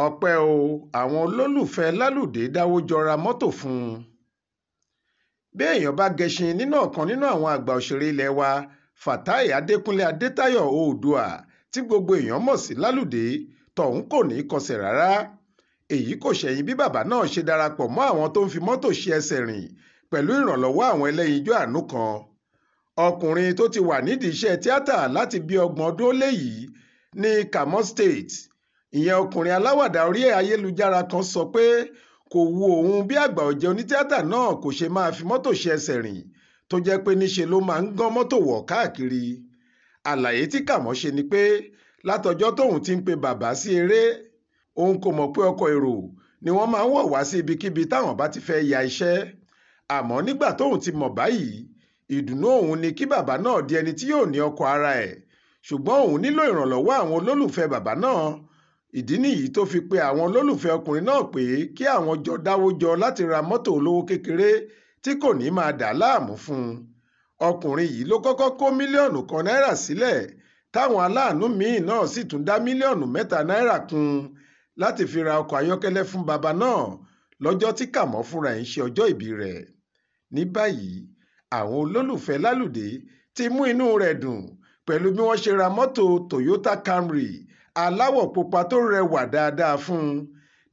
ọpẹ́ o àwọn olólùfẹ́ Lalude dáwọ́ jọ ra mọ́tò fún un. bí èèyàn bá gẹṣin nínú ọ̀kan nínú àwọn àgbà òṣèré ilé wa Fatai Adékúnlé Adétáyọ̀ Oòduà tí gbogbo èèyàn mọ̀ sí Lalude tọ̀hún kò ní kọsẹ̀ rárá. èyí kò ṣẹ̀yìn bí bàbá náà ṣe darapọ̀ mọ́ àwọn tó ń fi mọ́tò ṣe ẹsẹ̀ rìn pẹ̀lú ìrànlọ́wọ́ àwọn ẹlẹ́yinjú àánú kan. ọkùnrin tó ti wà nídìí iṣẹ́ tíátà láti bí 30 ọdún ó lé yìí ní Kamo State. ìyẹn ọkùnrin aláwàdà orí ayélujára kan sọ pé kò wu òun bí àgbà ọ̀jẹ̀ onítíátà náà kò ṣe máa fi mọ́tò ṣe ẹsẹ̀ rìn tó jẹ́ pé níṣe ló máa ń gán mọ́tò wọ̀ káàkiri. àlàyé tí Kamo ṣe ni pé látọjọ́ tóun ti ń pe bàbá sí eré òun kò mọ̀ pé ọkọ̀ èrò ni wọ́n máa ń wọ̀ wá sí ibikíbi táwọn bá ti fẹ́ ya iṣẹ́. àmọ́ nígbà tóun ti mọ̀ báyìí ìdùnnú òun ni kí bàbá náà di ẹni tí yóò ní ọkọ̀ ara ẹ̀, ṣùgbọ́n òun nílò ìrànlọ́wọ́ àwọn olólùfẹ́ bàbá náà. ìdí nìyí tó fi pe àwọn olólùfẹ́ ọkùnrin náà pé kí àwọn jọ dáwó jọ láti ra mọ́tò olówó kékeré tí kò ní máa dà láàmú fún un. ọkùnrin yìí ló kọ́kọ́ kó mílíọ̀nù kan náírà sílẹ̀ táwọn aláàánú míì náà sì tún dá mílíọ̀nù 3 náírà kún un láti fi ra ọkọ̀ ayọ́kẹ́lẹ́ fún bàbá náà lọ́jọ́ tí Kamo fúnra ẹ̀ ń ṣe ọjọ́ ìbí rẹ̀. ní báyìí àwọn olólùfẹ́ Lalude ti mú inú rẹ̀ dùn pẹ̀lú bí wọ́n ṣe ra mọ́tò Toyota Camry aláwọ̀ pupa tó rẹwà dáadáa fún un.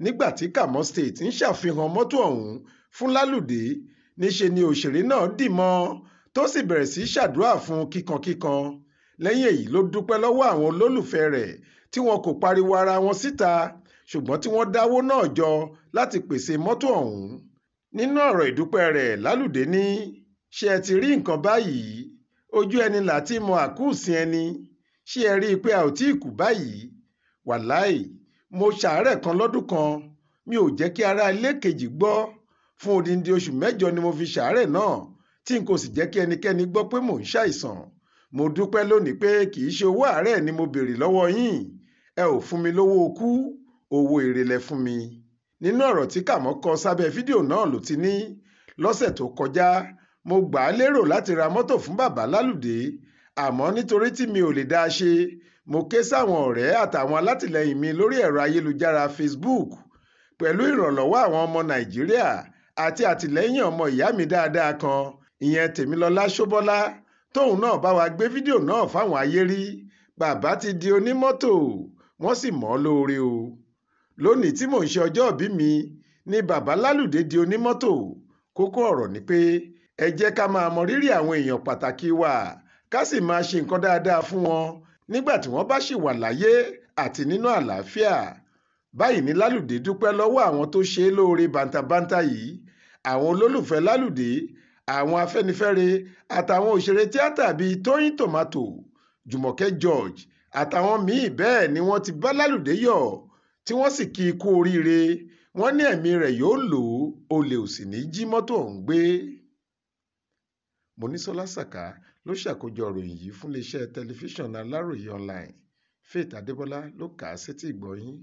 nígbà tí Kamo State ń ṣàfihàn mọ́tò ọ̀hún fún Lalude níṣe ni òṣèré náà dì mọ́ tó sì bẹ̀rẹ̀ sí ṣàdúrà fún kíkankíkan. lẹ́yìn èyí ló dúpẹ́ lọ́wọ́ àwọn olólùfẹ́ rẹ̀ tí wọn kò pariwo ara wọn síta ṣùgbọ́n tí wọ́n dáwó náà jọ láti pèsè mọ́tò ọ̀hún. nínú ọ̀rọ̀ ìdúpẹ́ rẹ̀ Lalude ní ṣé ẹ ti rí nǹkan báyìí, ojú ẹni là ti mọ àkúùsìn ẹni, ṣé ẹ rí i pé a ò tí ì kú báyìí. wàláì mo ṣàárẹ̀ kan lọ́dún kan, mi ò jẹ́ kí ará ilé kejì gbọ́, fún odindi oṣù 8 ni mo fi ṣàárẹ̀ náà tí n kò sì jẹ́ kí ẹnikẹ́ni gbọ́ pé mò ń ṣàìsàn. mo dúpẹ́ lónìí pé kì í ṣe owó àárẹ̀ ni mo béèrè lọ́wọ́ yín, ẹ ò fún mi lówó okú, owó èrè lẹ fún mi. nínú ọ̀rọ̀ tí Kamo kọ sábẹ́ fídíò náà ló ti ní lọ́sẹ̀ tó kọjá mo gbà á lérò láti ra mọ́tò fún bàbá Lalude, àmọ́ nítorí tí mi ò lè dá a ṣe mo ké sáwọn ọ̀rẹ́ àtàwọn alátìlẹyìn mi lórí ẹ̀rọ ayélujára Facebook pẹ̀lú ìrànlọ́wọ́ àwọn ọmọ Nàìjíríà àti àtìlẹ́yìn ọmọ ìyá mi dáadáa kan ìyẹn Tèmilọ́lá Ṣóbọ́lá tóun náà bá wa gbé fídíò náà fáwọn ayé rí. bàbá ti di onímọ́tò wọ́n sì mọ̀ ọ́ lóore o. lónìí tí mò ń ṣe ọjọ́ ìbí mi ni bàbá Lalude di onímọ́tò. kókó ọ̀rọ̀ ni pé ẹ jẹ́ ká máa mọ rírì àwọn èèyàn pàtàkì wa ká sì máa ṣe nǹkan dáadáa fún wọn nígbà tí wọ́n bá ṣì wà láyé àti nínú àlàáfíà. báyìí ni Lalude dúpẹ́ lọ́wọ́ àwọn tó ṣe é lóore bàǹtàbàǹtà yìí, àwọn olólùfẹ́ Lalude, àwọn afẹ́nifẹ́re àtàwọn òṣèré tíátà bíi Tóyìn Tòmátò, Jùmọ̀kẹ́ George àtàwọn míì bẹ́ẹ̀ ni wọ́n ti bá Lalude yọ̀ tí wọ́n sì kí i kú oríire. wọ́n ní ẹ̀mí rẹ̀ yóò lò ó, olè ò sì ní jí mọ́tò ọ̀hún gbé. Monísọ́lá Sàká ló ṣàkójọ ìròyìn yìí fún iléeṣẹ́ tẹlifíṣàn Aláròye online. Faith Adébọ́lá ló kà á sétí ìgbọ́ yín.